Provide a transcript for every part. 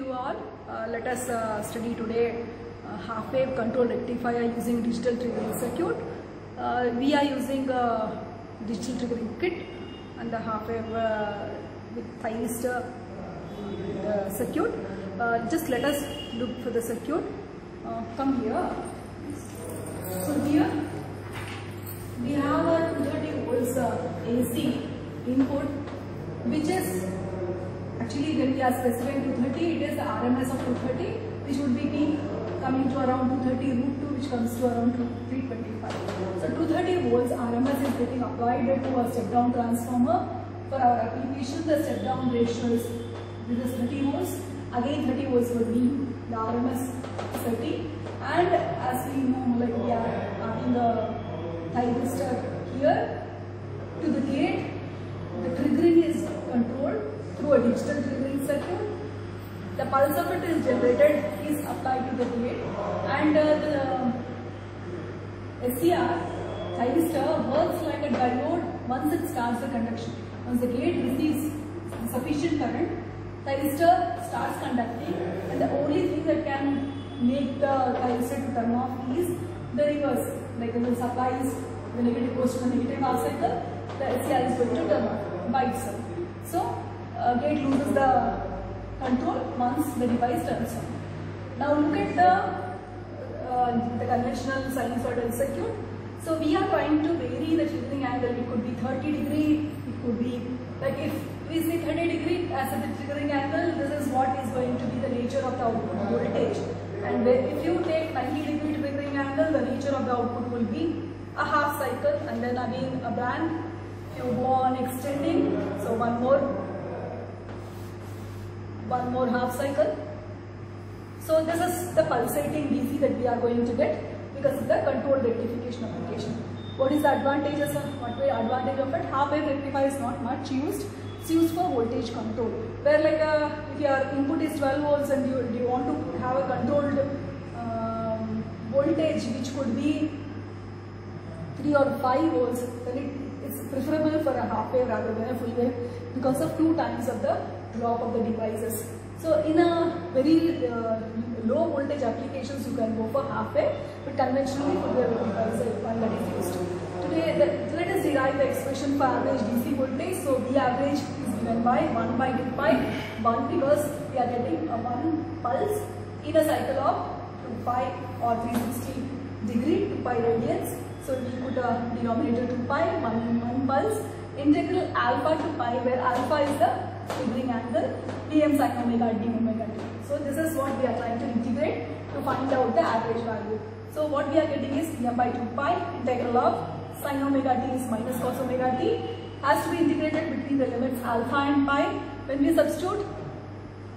you all. Let us study today half wave control rectifier using digital triggering circuit. We are using digital triggering kit and the half wave with thyristor circuit. Just let us look for the circuit. Come here. So here we have a 230 volts AC input, which is actually when we are specifying 230, it is the RMS of 230, which would be peak coming to around 230 root 2, which comes to around 325. So 230 volts RMS is getting applied to a step down transformer. For our application, the step down ratio is 30 volts. Again 30 volts would be the RMS 30. And as we know, like we are adding the thyristor here to the gate, the triggering is controlled through a digital triggering circuit. The pulse of it is generated, is applied to the gate, and the SCR thyristor works like a diode once it starts the conduction. Once the gate receives sufficient current, thyristor starts conducting, and the only thing that can make the thyristor to turn off is the reverse. Like when the supply is, the negative goes to the negative half cycle, the SCR is going to turn off by itself. So gate loses the control once the device turns on. Now look at the conventional sinusoidal circuit. So we are trying to vary the triggering angle. It could be 30 degree, it could be like if we say 30 degree as the triggering angle, this is what is going to be the nature of the output voltage. And if you take 90 degree triggering angle, the nature of the output will be a half cycle, and then again a band. You go on extending, so one more half cycle. So this is the pulsating DC that we are going to get because of the controlled rectification application. What is the advantages of advantage of it? Half wave rectifier is not much used. It's used for voltage control. Where like if your input is 12 volts and you want to have a controlled voltage which could be 3 or 5 volts, then it's preferable for a half wave rather than a full wave because of 2 times of the drop of the devices. So in a very low voltage applications you can go for half wave, but conventionally full wave rectifier is one that is used. Today let us derive the expression for average DC voltage. So V average is given by 1 by 2 pi, 1 because we are getting a 1 pulse in a cycle of 2 pi or 360 degree 2 pi radians. So we put a denominator 2 pi, 1 pulse, integral alpha to pi, where alpha is the triggering angle, Pm sin omega d omega t. So this is what we are trying to integrate to find out the average value. So what we are getting is Pm by 2 pi, integral of sin omega t is minus cos omega t, has to be integrated between the limits alpha and pi. When we substitute,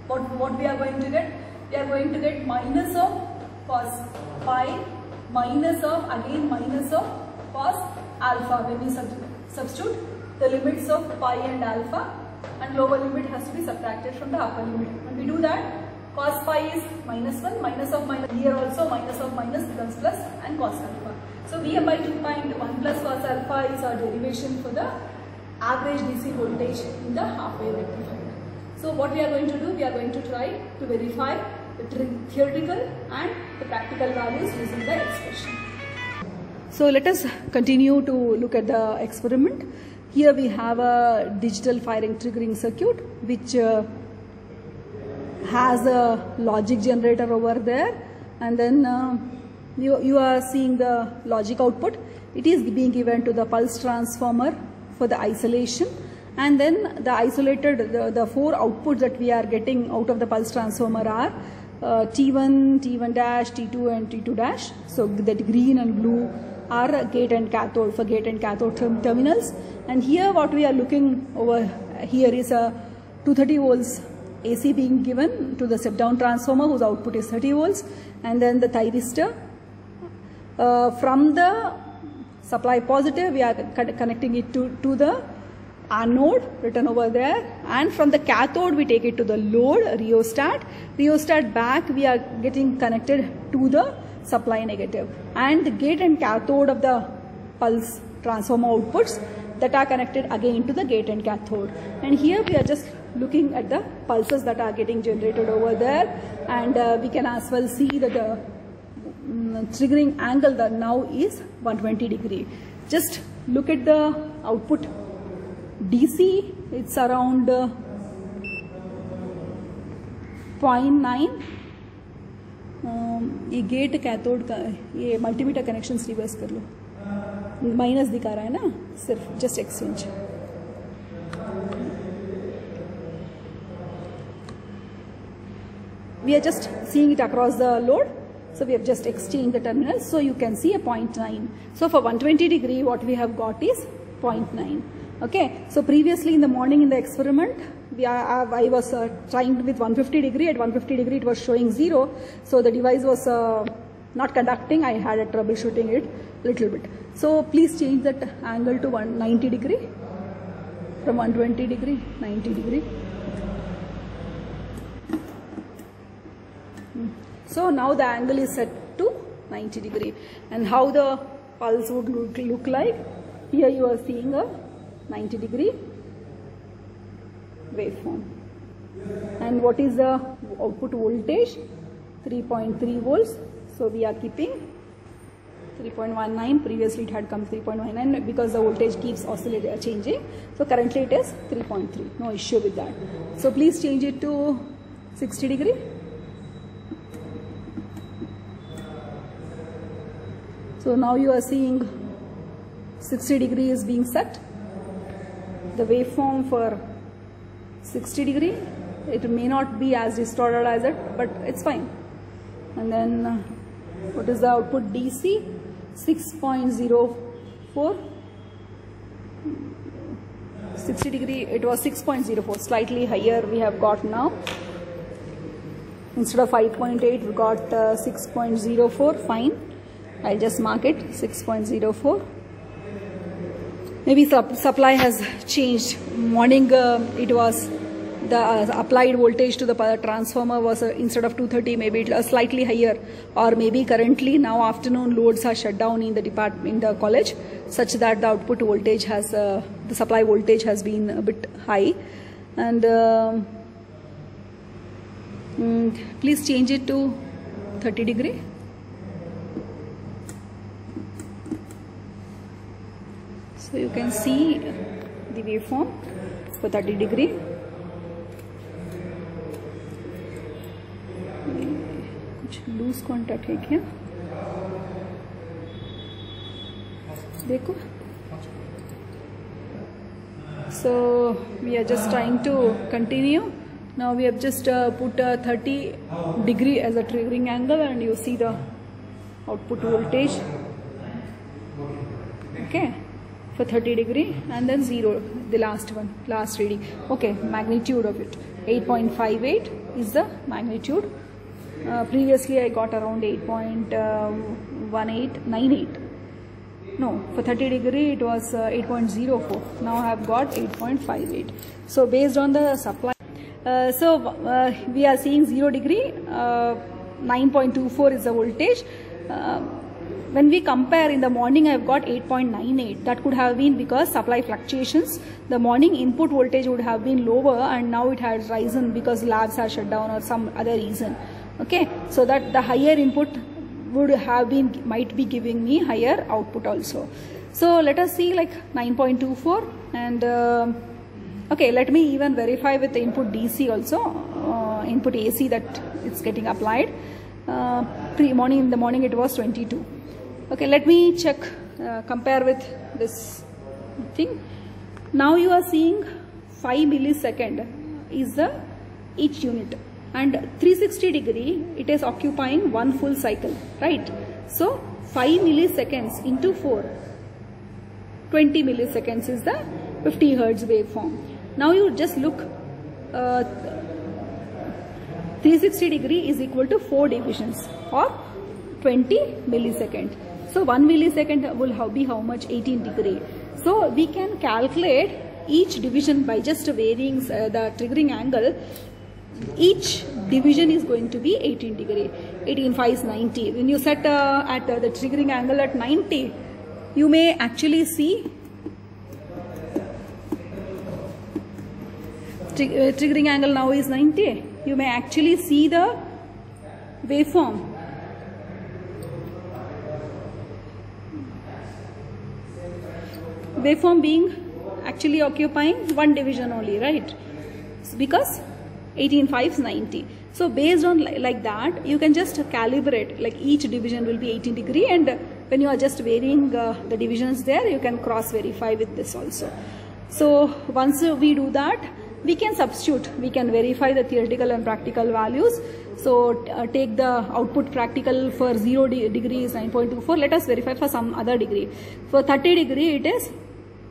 what we are going to get? We are going to get minus of cos pi, minus of cos alpha. When we substitute the limits of pi and alpha, and lower limit has to be subtracted from the upper limit. When we do that, cos pi is minus 1, minus of minus, here also minus of minus becomes plus, and cos alpha. So Vm by 2 pi into 1 plus cos alpha is our derivation for the average DC voltage in the half wave rectifier. So what we are going to do, we are going to try to verify the theoretical and the practical values using the expression. So let us continue to look at the experiment. Here we have a digital firing triggering circuit which has a logic generator over there, and then you are seeing the logic output. It is being given to the pulse transformer for the isolation, and then the isolated, the 4 outputs that we are getting out of the pulse transformer are T1, T1 dash, T2 and T2 dash. So that green and blue are gate and cathode for gate and cathode terminals. And here what we are looking over here is a 230 volts AC being given to the step down transformer whose output is 30 volts, and then the thyristor. From the supply positive we are connecting it to the anode written over there, and from the cathode we take it to the load rheostat back we are getting connected to the supply negative, and the gate and cathode of the pulse transformer outputs that are connected again to the gate and cathode. And here we are just looking at the pulses that are getting generated over there, and we can as well see that the triggering angle that now is 120 degree. Just look at the output DC, it's around 0.9. ये gate cathode का ये multimeter connections reverse कर लो, minus दिखा रहा है ना, सिर्फ just exchange. We are just seeing it across the load. So we have just exchanged the terminals. So you can see a 0.9. So for 120 degree, what we have got is 0.9. Okay. So previously in the morning in the experiment, I was trying with 150 degree. At 150 degree, it was showing 0. So the device was not conducting. I had a troubleshooting it a little bit. So please change that angle to 190 degree. From 120 degree, 90 degree. So now the angle is set to 90 degree. And how the pulse would look like? Here you are seeing a 90 degree waveform. And what is the output voltage? 3.3 volts. So we are keeping 3.19. Previously it had come 3.19 because the voltage keeps oscillating, changing. So currently it is 3.3. No issue with that. So please change it to 60 degree. So now you are seeing 60 degree is being set. The waveform for 60 degree, it may not be as distorted as it, but it's fine. And then what is the output DC? 6.04. 60 degree, it was 6.04, slightly higher we have got now. Instead of 5.8, we got 6.04, fine. I'll just mark it 6.04. Maybe supply has changed. Morning it was the applied voltage to the transformer was instead of 230, maybe it was slightly higher, or maybe currently now afternoon loads are shut down in the department, in the college, such that the output voltage has the supply voltage has been a bit high. And please change it to 30 degree. So you can see the waveform for 30 degree. कुछ loose contact है क्या? देखो. So we are just trying to continue. Now we have just put 30 degree as a triggering angle, and you see the output voltage. Okay. For 30 degree, and then 0, the last reading. Okay, magnitude of it 8.58 is the magnitude. Previously I got around 8.1898. No, for 30 degree it was 8.04. Now I have got 8.58. So based on the supply, we are seeing 0 degree, 9.24 is the voltage. When we compare in the morning, I have got 8.98. That could have been because supply fluctuations. The morning input voltage would have been lower, and now it has risen because labs are shut down or some other reason. Okay, so that the higher input would have been, might be giving me higher output also. So let us see like 9.24, and okay, let me even verify with the input DC also, input AC that it's getting applied. In the morning it was 22. Okay, let me check, compare with this thing. Now you are seeing 5 millisecond is the each unit, and 360 degree it is occupying one full cycle, right? So 5 milliseconds into 4, 20 milliseconds is the 50 Hertz waveform. Now you just look, 360 degree is equal to 4 divisions or 20 milliseconds. So 1 millisecond will be how much? 18 degree. So we can calculate each division by just varying the triggering angle. Each division is going to be 18 degree. 18 5 is 90. When you set at the triggering angle at 90, you may actually see triggering angle now is 90. You may actually see the waveform. Waveform being actually occupying one division only, right? Because 18.5 is 90. So based on like that, you can just calibrate, like each division will be 18 degree, and when you are just varying the divisions there, you can cross verify with this also. So once we do that, we can substitute, we can verify the theoretical and practical values. So take the output practical for 0 degree is 9.24. Let us verify for some other degree. For 30 degree it is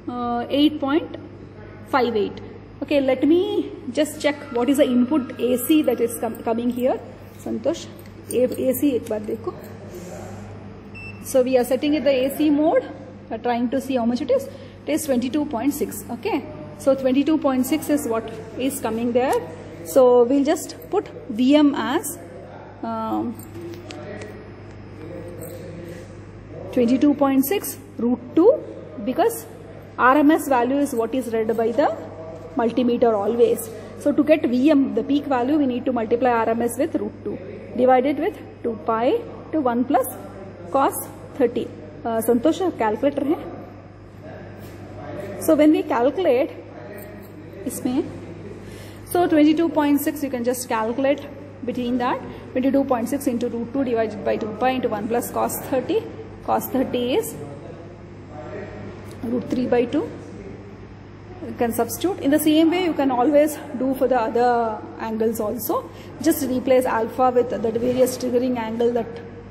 8.58. Okay, let me just check what is the input AC that is coming here. Santosh, AC ek baar dekho. So we are setting it the AC mode. We are trying to see how much it is. It is 22.6. Okay, so 22.6 is what is coming there. So we'll just put VM as 22.6 root 2, because RMS value is what is read by the multimeter always. So to get VM, the peak value, we need to multiply RMS with root 2, divided with 2 pi to 1 plus cos 30. Santosh, calculator hai? So when we calculate, isme, so 22.6, you can just calculate between that. 22.6 into root 2 divided by 2 pi into 1 plus cos 30. Cos 30 is root 3 by 2. You can substitute. In the same way, you can always do for the other angles also. Just replace alpha with the various triggering angle that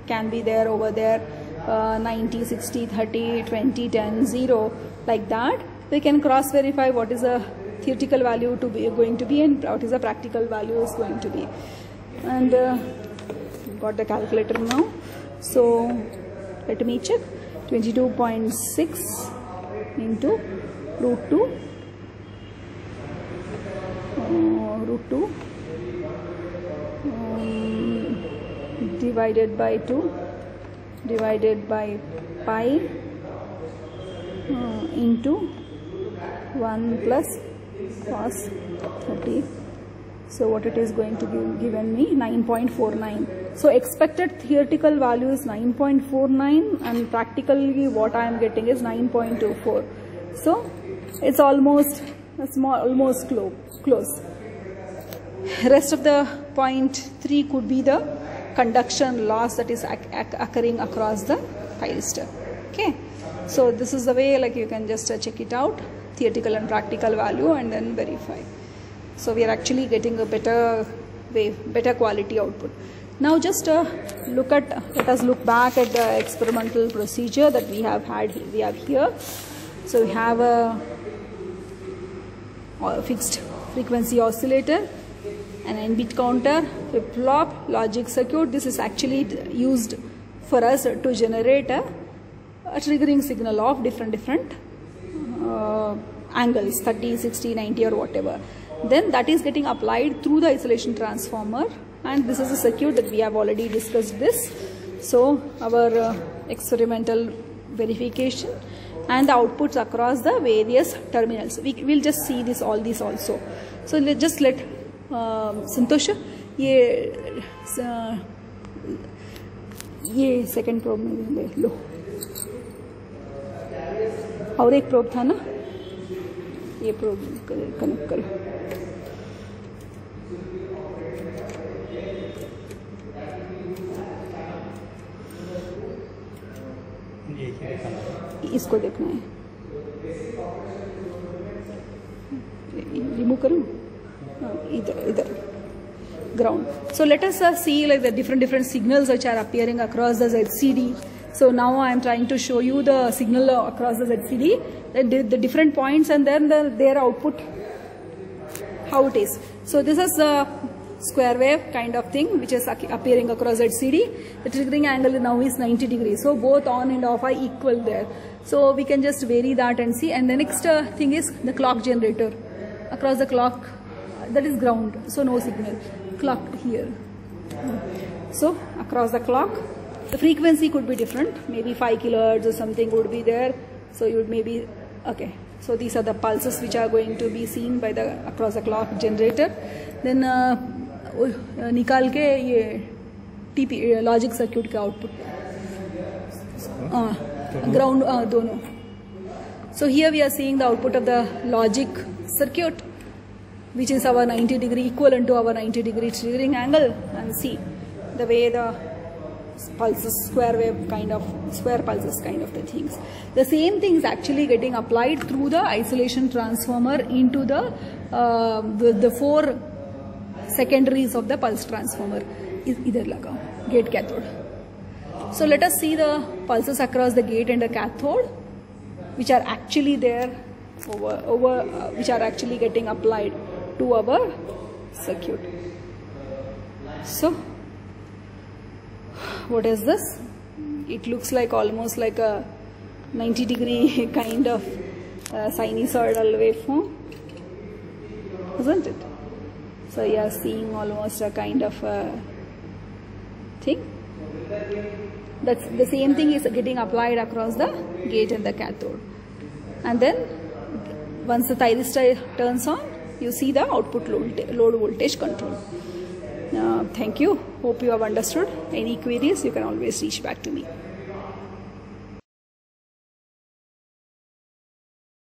can be there over there. 90, 60, 30, 20, 10, 0, like that. We can cross verify what is a theoretical value to be going to be and what is a practical value is going to be. And got the calculator now. So let me check. 22.6 into root 2 divided by 2 divided by pi into 1 plus cos 30. So what it is going to give, given me 9.49. So expected theoretical value is 9.49 and practically what I am getting is 9.24. So it's almost almost close. Rest of the 0.3 could be the conduction loss that is occurring across the thyristor. Okay, so this is the way, like you can just check it out, theoretical and practical value, and then verify. So we are actually getting a better quality output. Now just let us look back at the experimental procedure that we have here. So we have a fixed frequency oscillator, an n-bit counter, flip-flop, logic circuit. This is actually used for us to generate a triggering signal of different angles, 30, 60, 90 or whatever. Then that is getting applied through the isolation transformer, and this is a circuit that we have already discussed this. So our experimental verification and the outputs across the various terminals. We will just see all these also. So let Santosh, ये second probe में ले लो, और एक probe था ना, ये probe connect करो. इसको देखना है, रिमूव करूँ, इधर ground. So let us see like the different signals which are appearing across the ZCD. So now I am trying to show you the signal across the ZCD, the different points, and then their output, how it is. So this is the square wave kind of thing which is appearing across ZCD. The triggering angle now is 90 degrees. So both on and off are equal there. So we can just vary that and see. And the next thing is the clock generator. Across the clock, that is ground, so no signal. Clock here. So across the clock, the frequency could be different. Maybe 5 kilohertz or something would be there. So you would maybe, okay. So these are the pulses which are going to be seen by the across the clock generator. Then निकाल के ये TP logic circuit का output, ground दोनों. So here we are seeing the output of the logic circuit, which is our 90 degree equivalent to our 90 degree triggering angle, and see the way the pulses, square wave kind of, square pulses kind of the things. The same thing is actually getting applied through the isolation transformer into the 4 secondaries of the pulse transformer. Idhar lagao, gate cathode. So let us see the pulses across the gate and the cathode, which are actually there which are actually getting applied to our circuit. So what is this? It looks like almost like a 90 degree kind of sinusoidal waveform, isn't it? So you are seeing almost a kind of thing. That's the same thing is getting applied across the gate and the cathode. And then once the thyristor turns on, you see the output load voltage control. Thank you. Hope you have understood. Any queries, you can always reach back to me.